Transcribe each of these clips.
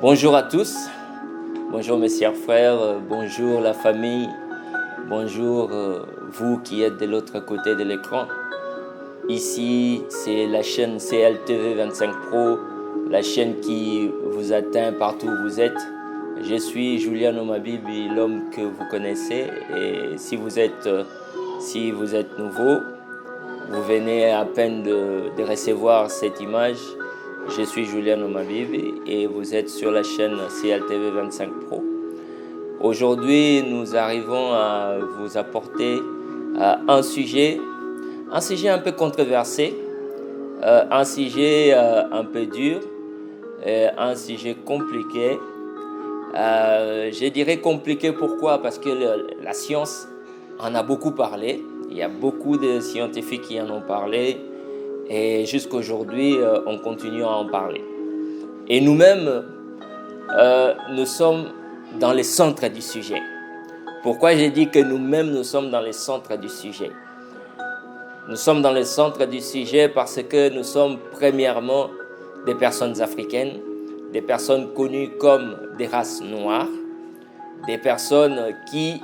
Bonjour à tous, bonjour mes chers frères, bonjour la famille, bonjour vous qui êtes de l'autre côté de l'écran. Ici, c'est la chaîne CLTV 25 Pro, la chaîne qui vous atteint partout où vous êtes. Je suis Julian Omabibi, l'homme que vous connaissez, et si vous êtes nouveau, vous venez à peine de recevoir cette image. Je suis Julian Omabibi et vous êtes sur la chaîne CLTV 25 Pro. Aujourd'hui, nous arrivons à vous apporter un sujet un peu controversé, un sujet un peu dur, un sujet compliqué. Je dirais compliqué pourquoi? Parce que la science en a beaucoup parlé. Il y a beaucoup de scientifiques qui en ont parlé. Et jusqu'aujourd'hui, on continue à en parler. Et nous-mêmes, nous sommes dans le centre du sujet. Pourquoi j'ai dit que nous-mêmes, nous sommes dans le centre du sujet? Nous sommes dans le centre du sujet parce que nous sommes premièrement des personnes africaines, des personnes connues comme des races noires, des personnes qui,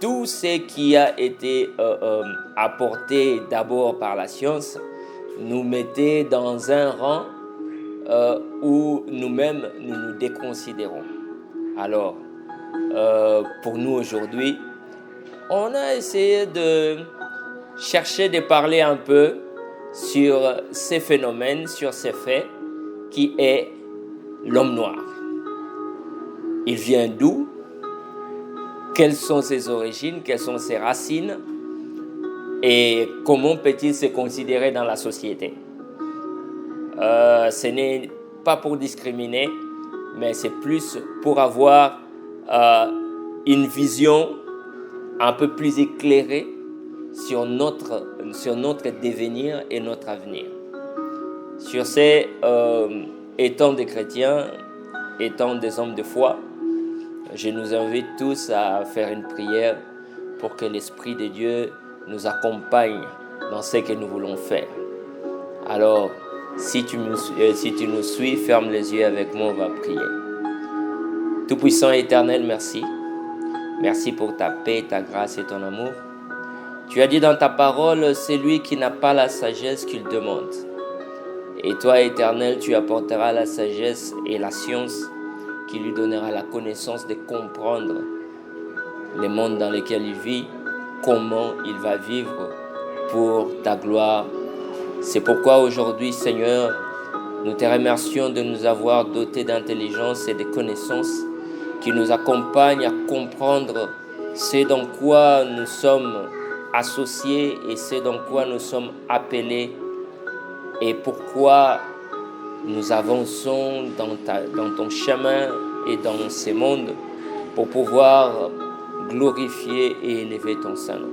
tout ce qui a été apporté d'abord par la science, nous mettait dans un rang où nous-mêmes nous déconsidérons. Alors, pour nous aujourd'hui, on a essayé de chercher de parler un peu sur ces phénomènes, sur ces faits, qui est l'homme noir. Il vient d'où? Quelles sont ses origines? Quelles sont ses racines? Et comment peut-il se considérer dans la société? Ce n'est pas pour discriminer, mais c'est plus pour avoir une vision un peu plus éclairée sur notre devenir et notre avenir. Sur ces, étant des chrétiens, étant des hommes de foi, je nous invite tous à faire une prière pour que l'Esprit de Dieu nous accompagne dans ce que nous voulons faire. Alors, si tu nous suis, ferme les yeux avec moi, on va prier. Tout-Puissant et Éternel, merci. Merci pour ta paix, ta grâce et ton amour. Tu as dit dans ta parole, c'est lui qui n'a pas la sagesse qu'il demande. Et toi, Éternel, tu apporteras la sagesse et la science qui lui donnera la connaissance de comprendre le monde dans lequel il vit, comment il va vivre pour ta gloire. C'est pourquoi aujourd'hui, Seigneur, nous te remercions de nous avoir dotés d'intelligence et de connaissances qui nous accompagnent à comprendre ce dans quoi nous sommes associés et ce dans quoi nous sommes appelés et pourquoi nous avançons dans ton chemin et dans ce monde pour pouvoir glorifier et élever ton Saint-Nom.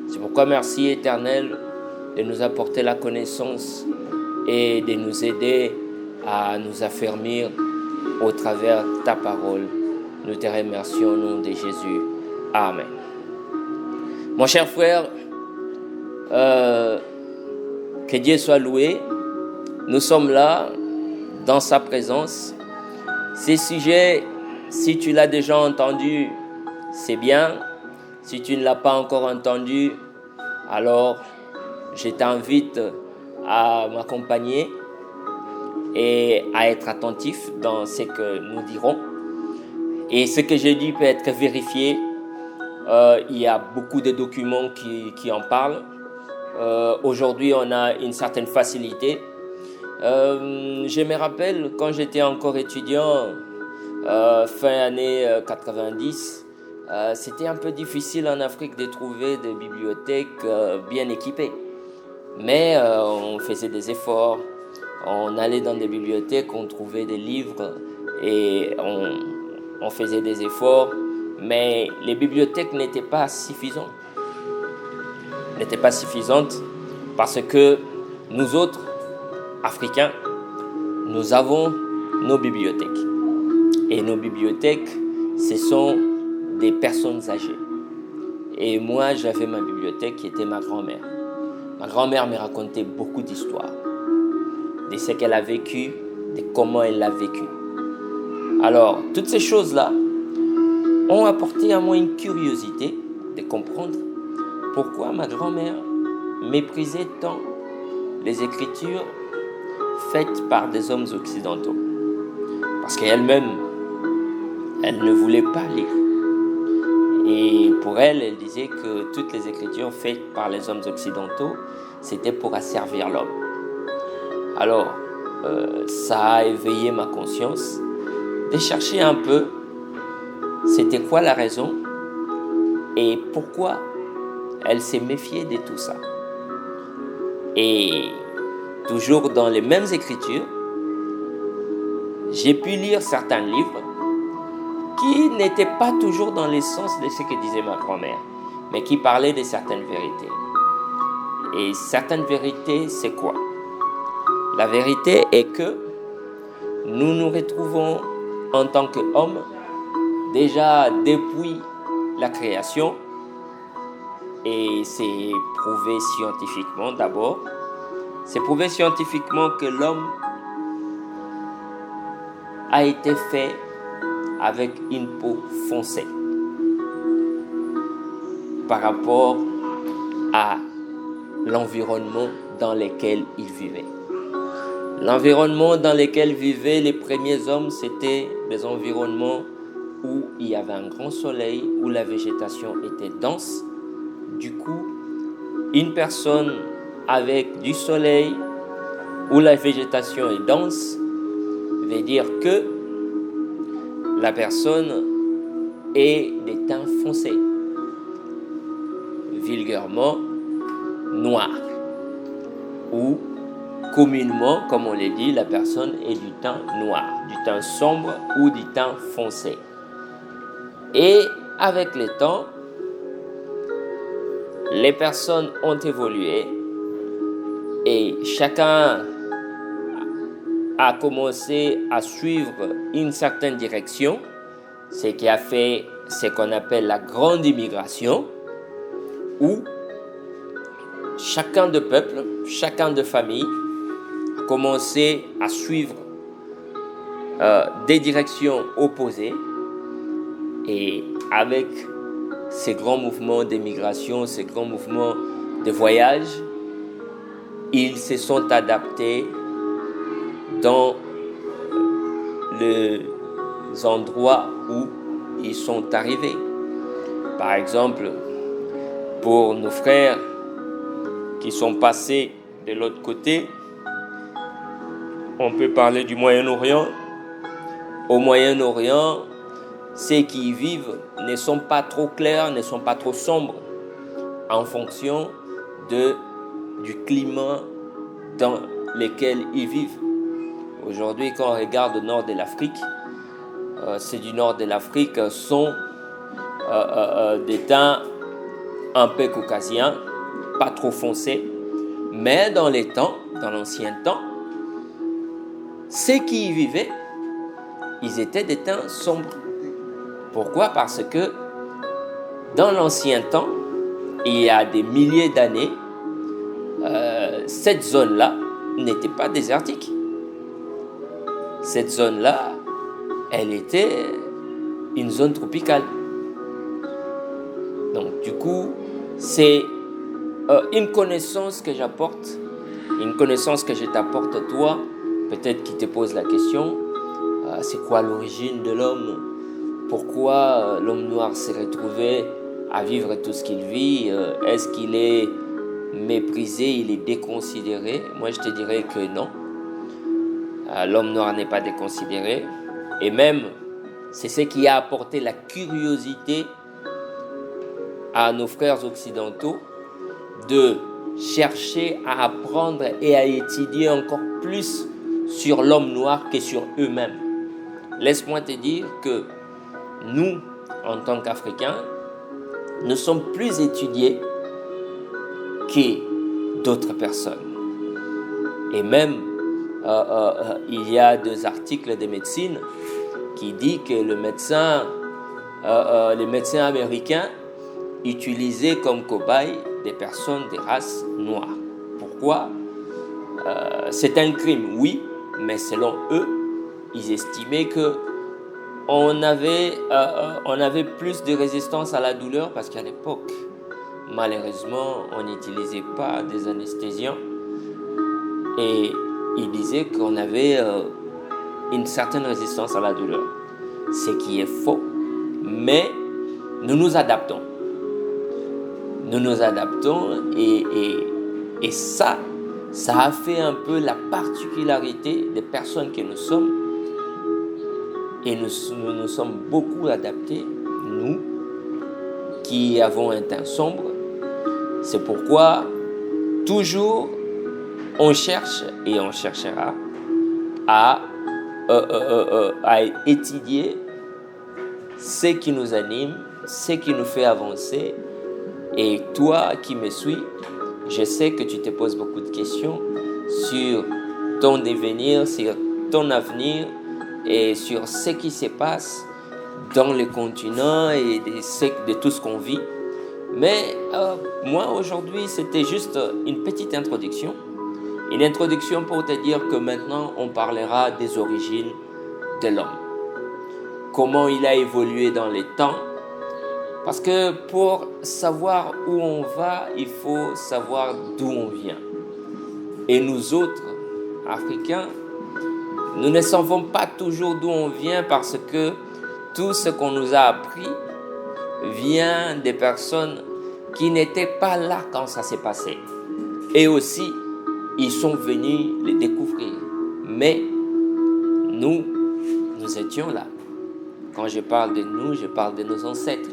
C'est pourquoi merci Éternel de nous apporter la connaissance et de nous aider à nous affermir au travers de ta parole. Nous te remercions au nom de Jésus. Amen. Mon cher frère, que Dieu soit loué. Nous sommes là dans sa présence. Ces sujets, si tu l'as déjà entendu, c'est bien. Si tu ne l'as pas encore entendu, alors je t'invite à m'accompagner et à être attentif dans ce que nous dirons. Et ce que je dis peut être vérifié. Il y a beaucoup de documents qui en parlent. Aujourd'hui, on a une certaine facilité. Je me rappelle quand j'étais encore étudiant, fin année 90, c'était un peu difficile en Afrique de trouver des bibliothèques bien équipées. Mais on faisait des efforts, on allait dans des bibliothèques, on trouvait des livres et on faisait des efforts. Mais les bibliothèques n'étaient pas suffisantes. Parce que nous autres, Africains, nous avons nos bibliothèques. Et nos bibliothèques, ce sont des personnes âgées. Et moi, j'avais ma bibliothèque qui était ma grand-mère. Ma grand-mère me racontait beaucoup d'histoires, de ce qu'elle a vécu, de comment elle l'a vécu. Alors, toutes ces choses-là ont apporté à moi une curiosité de comprendre pourquoi ma grand-mère méprisait tant les écritures faites par des hommes occidentaux. Parce qu'elle-même, elle ne voulait pas lire. Et pour elle, elle disait que toutes les écritures faites par les hommes occidentaux, c'était pour asservir l'homme. Alors, ça a éveillé ma conscience de chercher un peu c'était quoi la raison et pourquoi elle s'est méfiée de tout ça. Et toujours dans les mêmes écritures, j'ai pu lire certains livres qui n'étaient pas toujours dans l'essence de ce que disait ma grand-mère, mais qui parlaient de certaines vérités. Et certaines vérités, c'est quoi? La vérité est que nous nous retrouvons en tant qu'hommes, déjà depuis la création, et c'est prouvé scientifiquement d'abord, c'est prouvé scientifiquement que l'homme a été fait avec une peau foncée par rapport à l'environnement dans lequel il vivait. L'environnement dans lequel vivaient les premiers hommes, c'était des environnements où il y avait un grand soleil, où la végétation était dense. Du coup, une personne avec du soleil, où la végétation est dense, veut dire que la personne est des teints foncés, vulgairement noir, ou communément, comme on l'a dit, la personne est du teint noir, du teint sombre ou du teint foncé. Et avec le temps, les personnes ont évolué et chacun a commencé à suivre une certaine direction, ce qui a fait ce qu'on appelle la grande immigration, où chacun de peuple, chacun de famille a commencé à suivre des directions opposées. Et avec ces grands mouvements d'émigration, ces grands mouvements de voyage, ils se sont adaptés dans les endroits où ils sont arrivés. Par exemple, pour nos frères qui sont passés de l'autre côté, on peut parler du Moyen-Orient. Au Moyen-Orient, ceux qui y vivent ne sont pas trop clairs, ne sont pas trop sombres en fonction du climat dans lequel ils vivent. Aujourd'hui, quand on regarde au nord de l'Afrique, ceux du nord de l'Afrique sont des teints un peu caucasiens, pas trop foncés, mais dans l'ancien temps, ceux qui y vivaient, ils étaient des teints sombres. Pourquoi? Parce que dans l'ancien temps, il y a des milliers d'années, cette zone-là n'était pas désertique. Cette zone-là, elle était une zone tropicale. Donc du coup, c'est une connaissance que j'apporte, une connaissance que je t'apporte toi, peut-être qui te pose la question, c'est quoi l'origine de l'homme? Pourquoi l'homme noir s'est retrouvé à vivre tout ce qu'il vit? Est-ce qu'il est méprisé, il est déconsidéré? Moi, je te dirais que non. L'homme noir n'est pas déconsidéré. Et même, c'est ce qui a apporté la curiosité à nos frères occidentaux de chercher à apprendre et à étudier encore plus sur l'homme noir que sur eux-mêmes. Laisse-moi te dire que nous, en tant qu'Africains, nous sommes plus étudiés que d'autres personnes. Et même, il y a des articles de médecine qui disent que les médecins américains utilisaient comme cobayes des personnes de race noire. Pourquoi? C'est un crime, oui, mais selon eux, ils estimaient que on avait plus de résistance à la douleur parce qu'à l'époque, malheureusement, on n'utilisait pas des anesthésiants. Et il disait qu'on avait une certaine résistance à la douleur. Ce qui est faux, mais nous nous adaptons. Nous nous adaptons et ça a fait un peu la particularité des personnes que nous sommes. Et nous nous sommes beaucoup adaptés, nous, qui avons un teint sombre. C'est pourquoi, toujours, on cherche et on cherchera à étudier ce qui nous anime, ce qui nous fait avancer. Et toi qui me suis, je sais que tu te poses beaucoup de questions sur ton devenir, sur ton avenir et sur ce qui se passe dans le continent et de tout ce qu'on vit. Mais moi, aujourd'hui, c'était juste une petite introduction. Une introduction pour te dire que maintenant, on parlera des origines de l'homme. Comment il a évolué dans les temps. Parce que pour savoir où on va, il faut savoir d'où on vient. Et nous autres, Africains, nous ne savons pas toujours d'où on vient parce que tout ce qu'on nous a appris vient des personnes qui n'étaient pas là quand ça s'est passé. Et aussi, ils sont venus les découvrir. Mais nous étions là. Quand je parle de nous, je parle de nos ancêtres.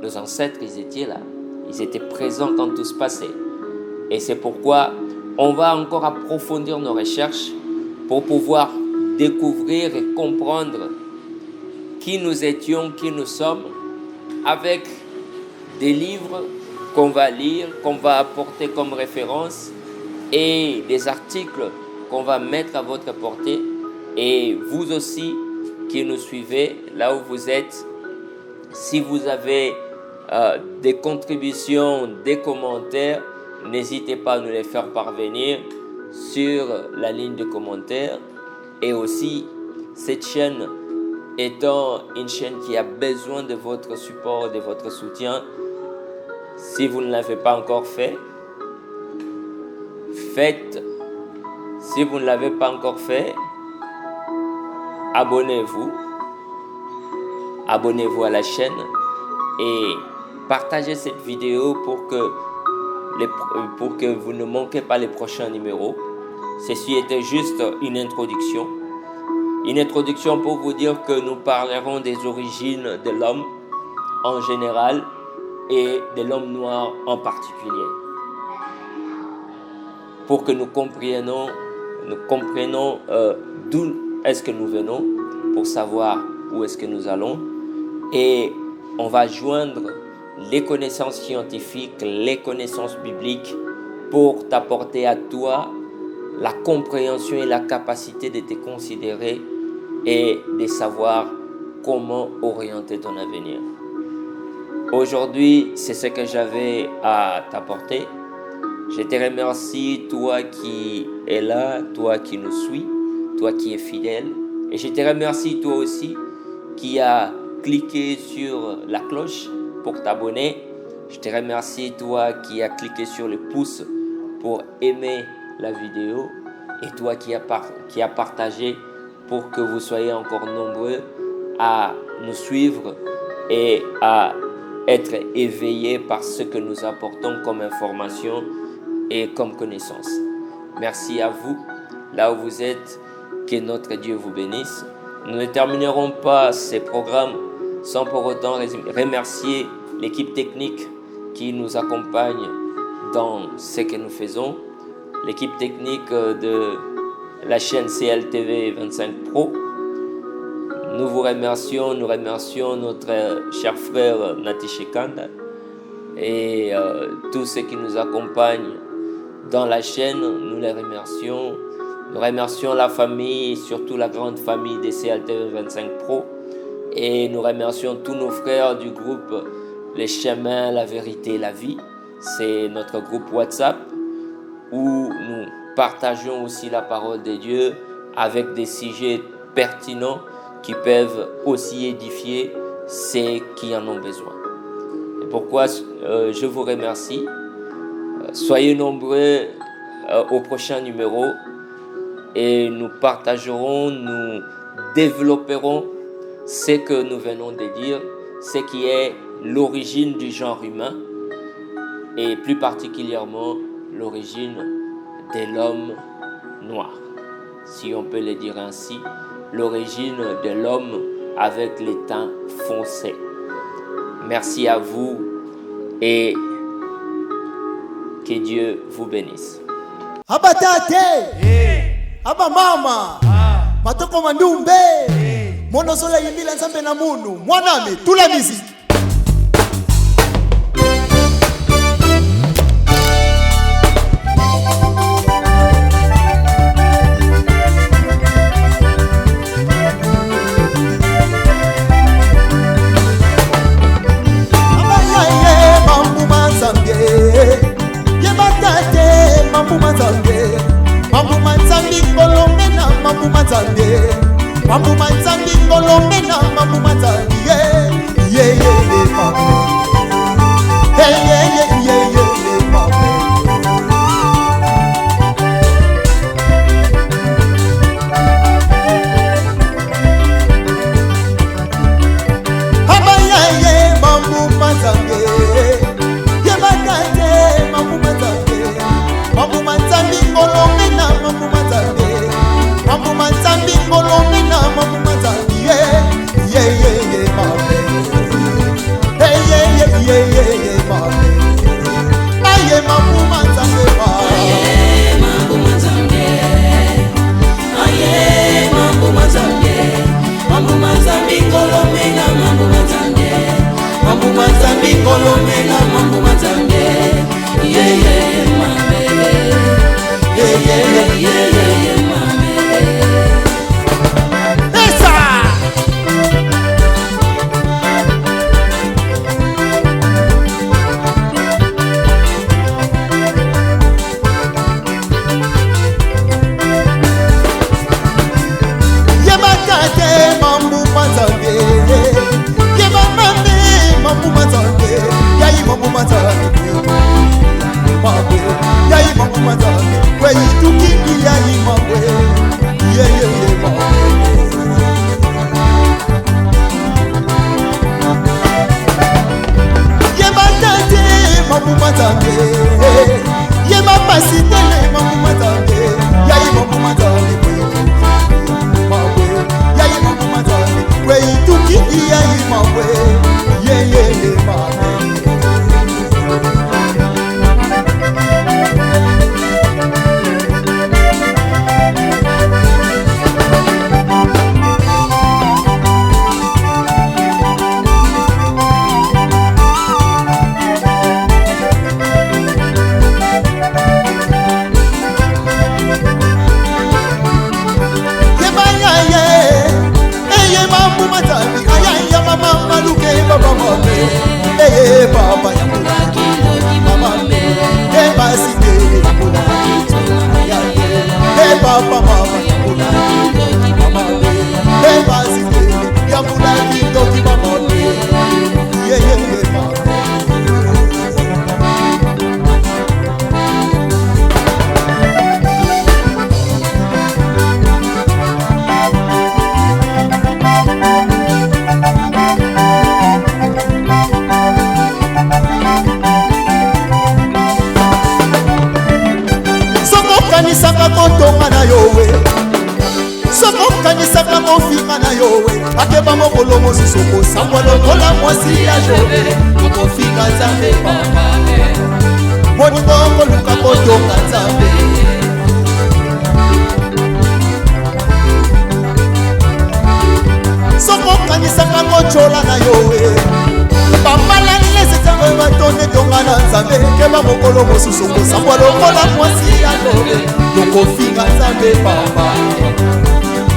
Nos ancêtres, ils étaient là. Ils étaient présents quand tout se passait. Et c'est pourquoi on va encore approfondir nos recherches pour pouvoir découvrir et comprendre qui nous étions, qui nous sommes, avec des livres qu'on va lire, qu'on va apporter comme référence et des articles qu'on va mettre à votre portée. Et vous aussi qui nous suivez, là où vous êtes, si vous avez des contributions, des commentaires, n'hésitez pas à nous les faire parvenir sur la ligne de commentaires. Et aussi, cette chaîne étant une chaîne qui a besoin de votre support, de votre soutien, si vous ne l'avez pas encore fait, faites. Si vous ne l'avez pas encore fait, abonnez-vous. Abonnez-vous à la chaîne et partagez cette vidéo pour que vous ne manquez pas les prochains numéros. Ceci était juste une introduction. Une introduction pour vous dire que nous parlerons des origines de l'homme en général et de l'homme noir en particulier. Pour que nous comprenions d'où est-ce que nous venons, pour savoir où est-ce que nous allons. Et on va joindre les connaissances scientifiques, les connaissances bibliques pour t'apporter à toi la compréhension et la capacité de te considérer et de savoir comment orienter ton avenir. Aujourd'hui, c'est ce que j'avais à t'apporter. Je te remercie, toi qui es là, toi qui nous suis, toi qui es fidèle. Et je te remercie, toi aussi, qui as cliqué sur la cloche pour t'abonner. Je te remercie, toi qui as cliqué sur le pouce pour aimer la vidéo. Et toi qui as partagé pour que vous soyez encore nombreux à nous suivre et à être éveillés par ce que nous apportons comme information et comme connaissance. Merci à vous, là où vous êtes, que notre Dieu vous bénisse. Nous ne terminerons pas ces programmes sans pour autant remercier l'équipe technique qui nous accompagne dans ce que nous faisons, l'équipe technique de la chaîne CLTV 25 Pro. Nous vous remercions, nous remercions notre cher frère Nati Shekanda et tous ceux qui nous accompagnent dans la chaîne, nous les remercions. Nous remercions la famille, surtout la grande famille des CLTV 25 Pro. Et nous remercions tous nos frères du groupe Les Chemins, la Vérité, la Vie. C'est notre groupe WhatsApp où nous partageons aussi la parole de Dieu avec des sujets pertinents qui peuvent aussi édifier ceux qui en ont besoin. Et pourquoi je vous remercie. Soyez nombreux au prochain numéro et nous partagerons, nous développerons ce que nous venons de dire, ce qui est l'origine du genre humain et plus particulièrement l'origine de l'homme noir, si on peut le dire ainsi, l'origine de l'homme avec les teints foncés. Merci à vous et que Dieu vous bénisse. Abatate, aba mama, matoko mandumbe, mono sola yimila nzambe na munu, mwaname, tula musique. Mambu manzambi kolomena mambu manzambi yeah mama yeah mama abaya mambu manzambi yeah bakate mambu manzambi kolomena mambu manzambi mambu manzambi kolomena mambu manzambi yeah mama yeah mama aye mambu manzambi aye mambu manzambi aye mambu manzambi mambu manzambi kolomena mambu manzambi kolomena mambu manzambi yeah mama yeah mama. Akeba mokolo mosisoko sangwa lokola mwasi ya jobe Mokofika nzambe papa Moni bongo luka kotonga nzambe Soko kanisaka kochola na yowe Pambala nilese tango matone tonga na nzambe Keba mokolo mosisoko sangwa lokola mwasi ya jobe Mokofika nzambe papa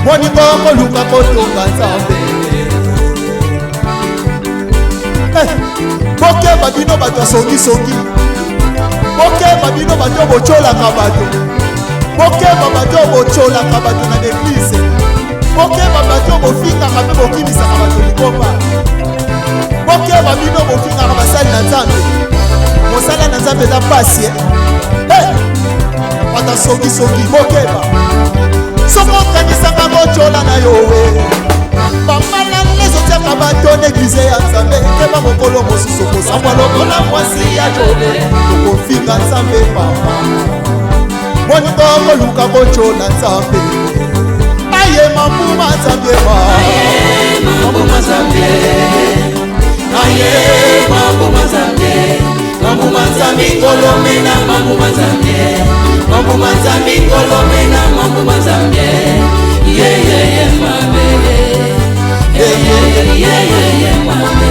Moni bongo luka kotonga nzambe Boke babino bato songi Boke babino bato bochola kabato Boke babato bochola kabato na l'église bokeba bato bofingaka mpe bokimisaka bato likoma bokeba bino bofingaka basali na nzambe mosala na nzambe eza pasi ata soki bokeba soko okanisaka bocola na yo we bamala lezotiaka bato neglize ya nzambe keba mokolo mosusu kosambwa lokola mwasi ya jobe tokofinga nzambe papa moningo koluka kocola nzambe aye mambuma nzambe mambuma nzambe aye mambuma nzambe mambuma nzambe ngolomena mambuma nzambe mambuma nzambe ngolomena mambuma nzambe yeyeye mabe yeyeye mabe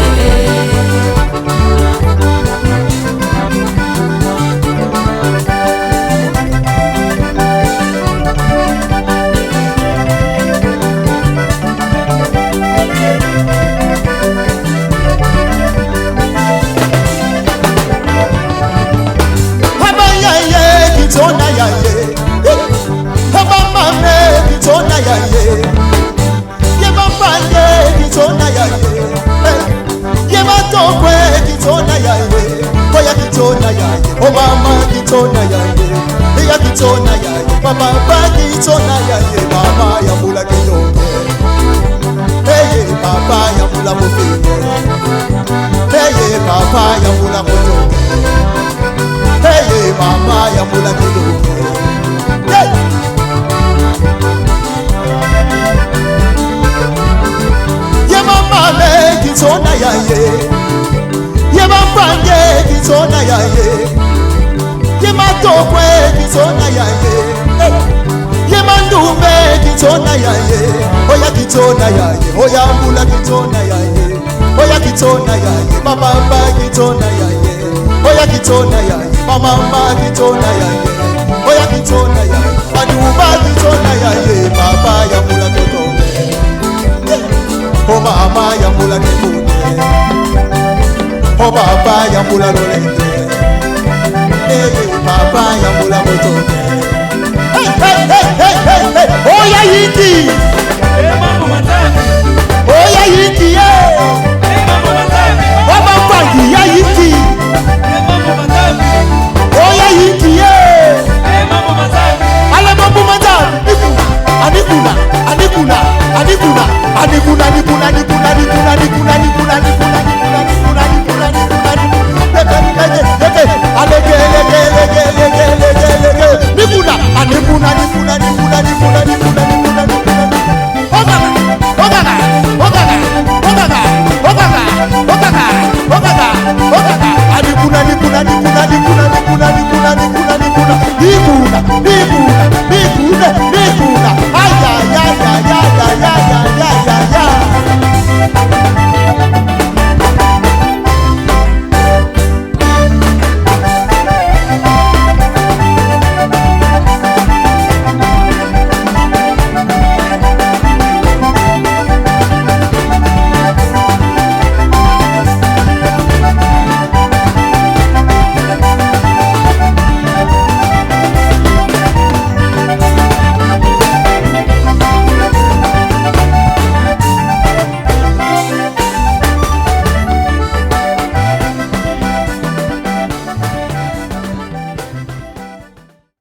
kitona yaye mama kitona yaye ye mapande kitona yaye ye matokwe kitona yaye oya kitona yaye o mama kitona yaye ya kitona yaye baba kitona yaye mama ya mula kinyonge hey baba ya mula mofenge hey baba ya mula motonge hey mama ya mula kinyonge hey ye mama kitona yaye ye mapange kitona yaye ye matokwe kitona yaye ye mandumbe kitona yaye oya kitona yaye oya mula kitona yaye oya kitona yaye baba kitona yaye oya kitona yaye mama kitona yaye oya kitona yaye mandumba kitona yaye baba ya mula kotonge o mama ya mula kebune o baba ya mula lolenge papa ya mula motonge hey oya yindi